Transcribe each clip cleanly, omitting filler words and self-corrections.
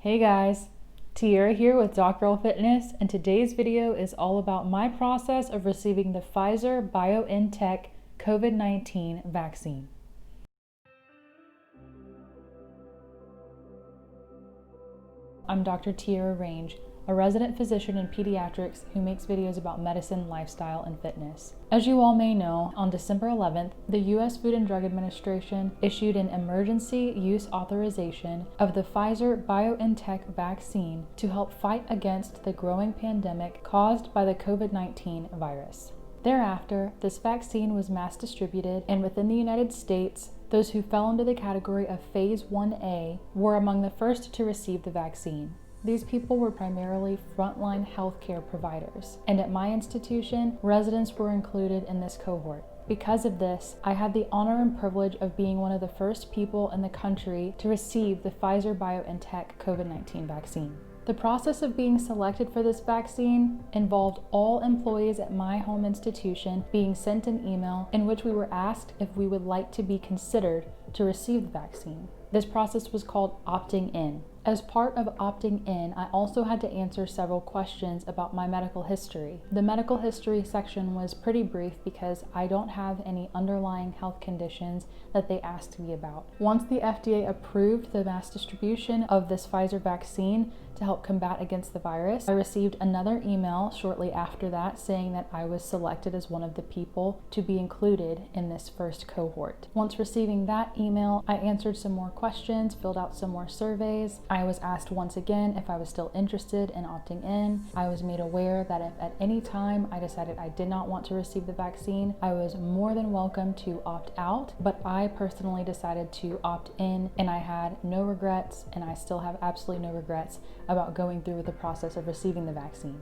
Hey guys, Tierra here with Doctoral Fitness, and today's video is all about my process of receiving the Pfizer BioNTech COVID-19 vaccine. I'm Dr. Tierra Range, a resident physician in pediatrics who makes videos about medicine, lifestyle, and fitness. As you all may know, on December 11th, the U.S. Food and Drug Administration issued an emergency use authorization of the Pfizer BioNTech vaccine to help fight against the growing pandemic caused by the COVID-19 virus. Thereafter, this vaccine was mass distributed, and within the United States, those who fell into the category of Phase 1A were among the first to receive the vaccine. These people were primarily frontline healthcare providers, and at my institution, residents were included in this cohort. Because of this, I had the honor and privilege of being one of the first people in the country to receive the Pfizer BioNTech COVID-19 vaccine. The process of being selected for this vaccine involved all employees at my home institution being sent an email in which we were asked if we would like to be considered to receive the vaccine. This process was called opting in. As part of opting in, I also had to answer several questions about my medical history. The medical history section was pretty brief because I don't have any underlying health conditions that they asked me about. Once the FDA approved the mass distribution of this Pfizer vaccine to help combat against the virus, I received another email shortly after that saying that I was selected as one of the people to be included in this first cohort. Once receiving that email, I answered some more questions, filled out some more surveys. I was asked once again if I was still interested in opting in. I was made aware that if at any time I decided I did not want to receive the vaccine, I was more than welcome to opt out, but I personally decided to opt in, and I had no regrets, and I still have absolutely no regrets about going through with the process of receiving the vaccine.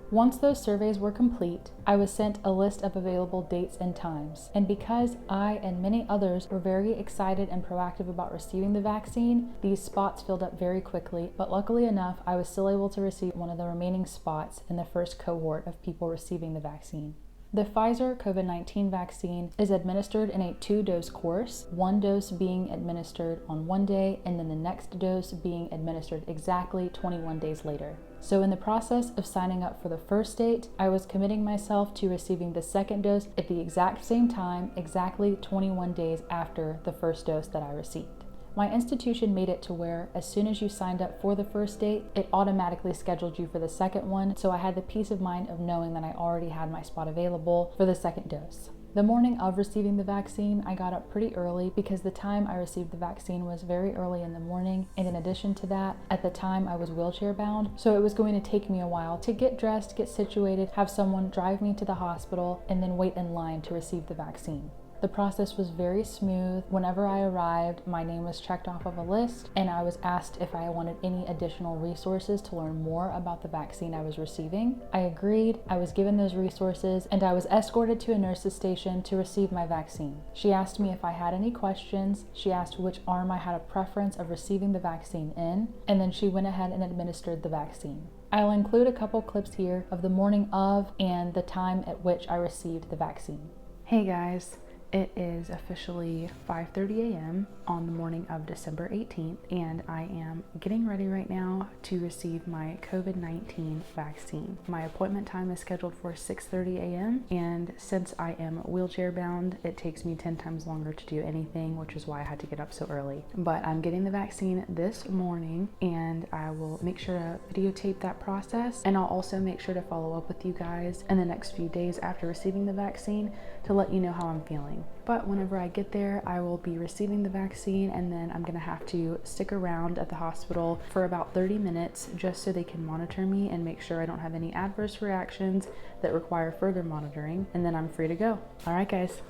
Once those surveys were complete, I was sent a list of available dates and times. And because I and many others were very excited and proactive about receiving the vaccine, these spots filled up very quickly, but luckily enough, I was still able to receive one of the remaining spots in the first cohort of people receiving the vaccine. The Pfizer COVID-19 vaccine is administered in a 2-dose course, one dose being administered on one day and then the next dose being administered exactly 21 days later. So in the process of signing up for the first date, I was committing myself to receiving the second dose at the exact same time, exactly 21 days after the first dose that I received. My institution made it to where as soon as you signed up for the first date, it automatically scheduled you for the second one, so I had the peace of mind of knowing that I already had my spot available for the second dose. The morning of receiving the vaccine, I got up pretty early because the time I received the vaccine was very early in the morning, and in addition to that, at the time I was wheelchair bound, so it was going to take me a while to get dressed, get situated, have someone drive me to the hospital, and then wait in line to receive the vaccine. The process was very smooth. Whenever I arrived, my name was checked off of a list, and I was asked if I wanted any additional resources to learn more about the vaccine I was receiving. I agreed, I was given those resources, and I was escorted to a nurse's station to receive my vaccine. She asked me if I had any questions, she asked which arm I had a preference of receiving the vaccine in, and then she went ahead and administered the vaccine. I'll include a couple clips here of the morning of and the time at which I received the vaccine. Hey guys. It is officially 5:30 a.m. on the morning of December 18th, and I am getting ready right now to receive my COVID-19 vaccine. My appointment time is scheduled for 6:30 a.m., and since I am wheelchair bound, it takes me 10 times longer to do anything, which is why I had to get up so early. But I'm getting the vaccine this morning, and I will make sure to videotape that process, and I'll also make sure to follow up with you guys in the next few days after receiving the vaccine to let you know how I'm feeling. But whenever I get there, I will be receiving the vaccine, and then I'm gonna have to stick around at the hospital for about 30 minutes just so they can monitor me and make sure I don't have any adverse reactions that require further monitoring, and then I'm free to go. All right, guys.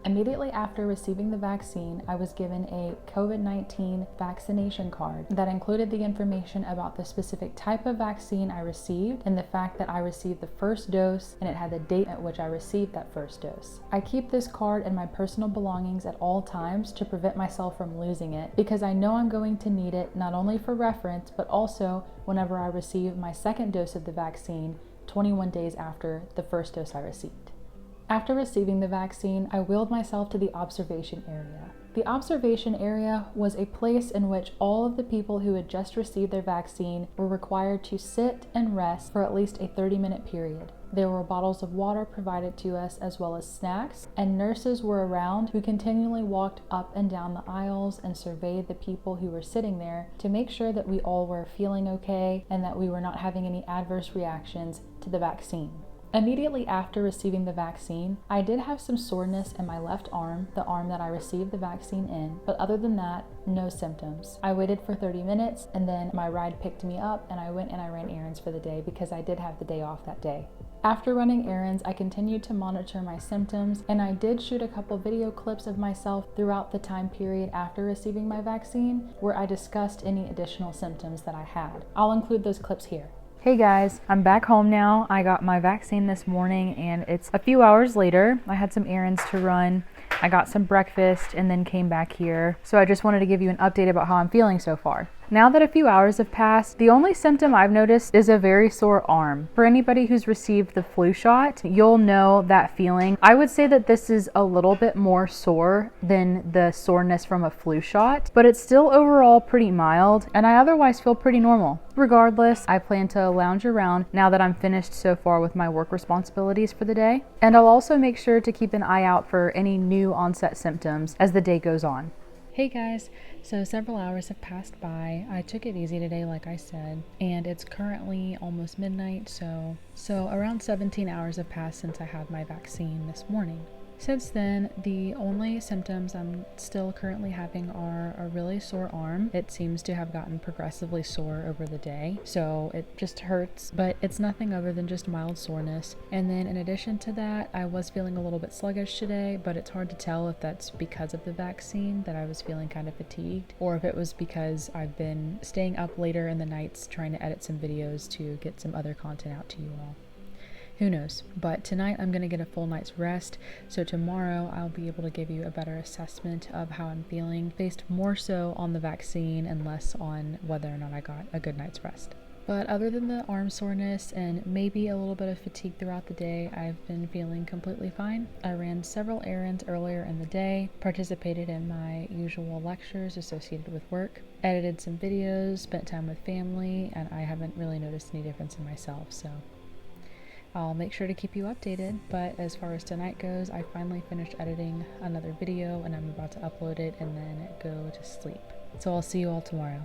Immediately after receiving the vaccine, I was given a COVID-19 vaccination card that included the information about the specific type of vaccine I received and the fact that I received the first dose, and it had the date at which I received that first dose. I keep this card in my personal belongings at all times to prevent myself from losing it, because I know I'm going to need it not only for reference, but also whenever I receive my second dose of the vaccine 21 days after the first dose I received. After receiving the vaccine, I wheeled myself to the observation area. The observation area was a place in which all of the people who had just received their vaccine were required to sit and rest for at least a 30-minute period. There were bottles of water provided to us as well as snacks, and nurses were around who continually walked up and down the aisles and surveyed the people who were sitting there to make sure that we all were feeling okay and that we were not having any adverse reactions to the vaccine. Immediately after receiving the vaccine, I did have some soreness in my left arm, the arm that I received the vaccine in, but other than that, no symptoms. I waited for 30 minutes and then my ride picked me up and I went and I ran errands for the day because I did have the day off that day. After running errands, I continued to monitor my symptoms, and I did shoot a couple video clips of myself throughout the time period after receiving my vaccine where I discussed any additional symptoms that I had. I'll include those clips here. Hey guys, I'm back home now. I got my vaccine this morning and it's a few hours later. I had some errands to run. I got some breakfast and then came back here. So I just wanted to give you an update about how I'm feeling so far. Now that a few hours have passed, the only symptom I've noticed is a very sore arm. For anybody who's received the flu shot, you'll know that feeling. I would say that this is a little bit more sore than the soreness from a flu shot, but it's still overall pretty mild, and I otherwise feel pretty normal. Regardless, I plan to lounge around now that I'm finished so far with my work responsibilities for the day, and I'll also make sure to keep an eye out for any new onset symptoms as the day goes on. Hey guys, so several hours have passed by. I took it easy today, like I said, and it's currently almost midnight, so around 17 hours have passed since I had my vaccine this morning. Since then, the only symptoms I'm still currently having are a really sore arm. It seems to have gotten progressively sore over the day, so it just hurts, but it's nothing other than just mild soreness. And then in addition to that, I was feeling a little bit sluggish today, but it's hard to tell if that's because of the vaccine that I was feeling kind of fatigued, or if it was because I've been staying up later in the nights trying to edit some videos to get some other content out to you all. Who knows? But tonight I'm going to get a full night's rest, so tomorrow I'll be able to give you a better assessment of how I'm feeling, based more so on the vaccine and less on whether or not I got a good night's rest. But other than the arm soreness and maybe a little bit of fatigue throughout the day, I've been feeling completely fine. I ran several errands earlier in the day, participated in my usual lectures associated with work, edited some videos, spent time with family, and I haven't really noticed any difference in myself, so I'll make sure to keep you updated. But as far as tonight goes, I finally finished editing another video and I'm about to upload it and then go to sleep. So I'll see you all tomorrow.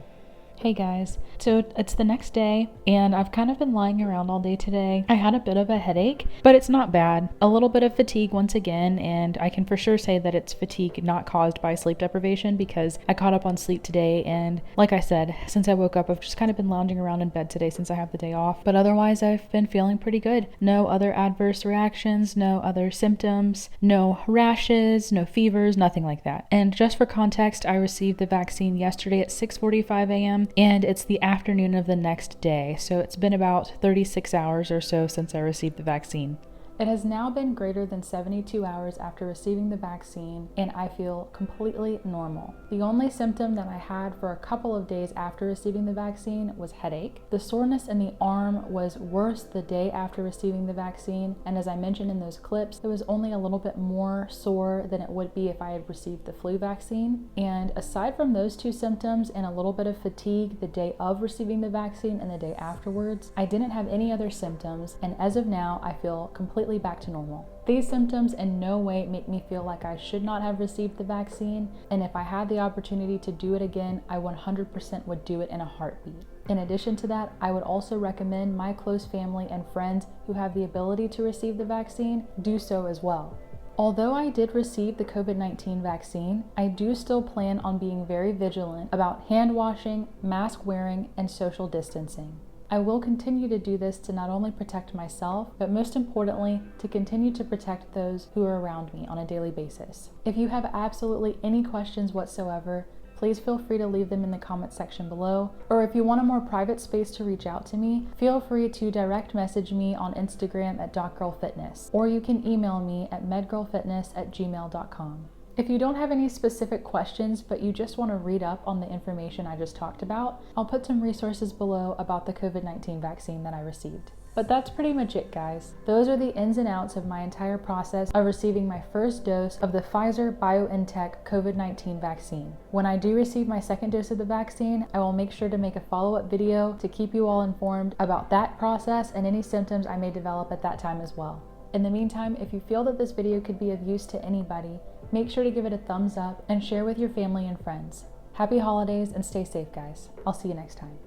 Hey guys, so it's the next day and I've kind of been lying around all day today. I had a bit of a headache, but it's not bad. A little bit of fatigue once again, and I can for sure say that it's fatigue not caused by sleep deprivation because I caught up on sleep today, and like I said, since I woke up I've just kind of been lounging around in bed today since I have the day off, but otherwise I've been feeling pretty good. No other adverse reactions, no other symptoms, no rashes, no fevers, nothing like that. And just for context, I received the vaccine yesterday at 6:45 a.m. and it's the afternoon of the next day, so it's been about 36 hours or so since I received the vaccine. It has now been greater than 72 hours after receiving the vaccine, and I feel completely normal. The only symptom that I had for a couple of days after receiving the vaccine was headache. The soreness in the arm was worse the day after receiving the vaccine, and as I mentioned in those clips, it was only a little bit more sore than it would be if I had received the flu vaccine. And aside from those two symptoms and a little bit of fatigue the day of receiving the vaccine and the day afterwards, I didn't have any other symptoms, and as of now, I feel completely back to normal. These symptoms in no way make me feel like I should not have received the vaccine, and if I had the opportunity to do it again, I 100% would do it in a heartbeat. In addition to that, I would also recommend my close family and friends who have the ability to receive the vaccine do so as well. Although I did receive the COVID-19 vaccine, I do still plan on being very vigilant about hand washing, mask wearing, and social distancing. I will continue to do this to not only protect myself, but most importantly, to continue to protect those who are around me on a daily basis. If you have absolutely any questions whatsoever, please feel free to leave them in the comment section below, or if you want a more private space to reach out to me, feel free to direct message me on Instagram at docgirlfitness, or you can email me at medgirlfitness@gmail.com. If you don't have any specific questions, but you just want to read up on the information I just talked about, I'll put some resources below about the COVID-19 vaccine that I received. But that's pretty much it, guys. Those are the ins and outs of my entire process of receiving my first dose of the Pfizer-BioNTech COVID-19 vaccine. When I do receive my second dose of the vaccine, I will make sure to make a follow-up video to keep you all informed about that process and any symptoms I may develop at that time as well. In the meantime, if you feel that this video could be of use to anybody, make sure to give it a thumbs up and share with your family and friends. Happy holidays and stay safe, guys. I'll see you next time.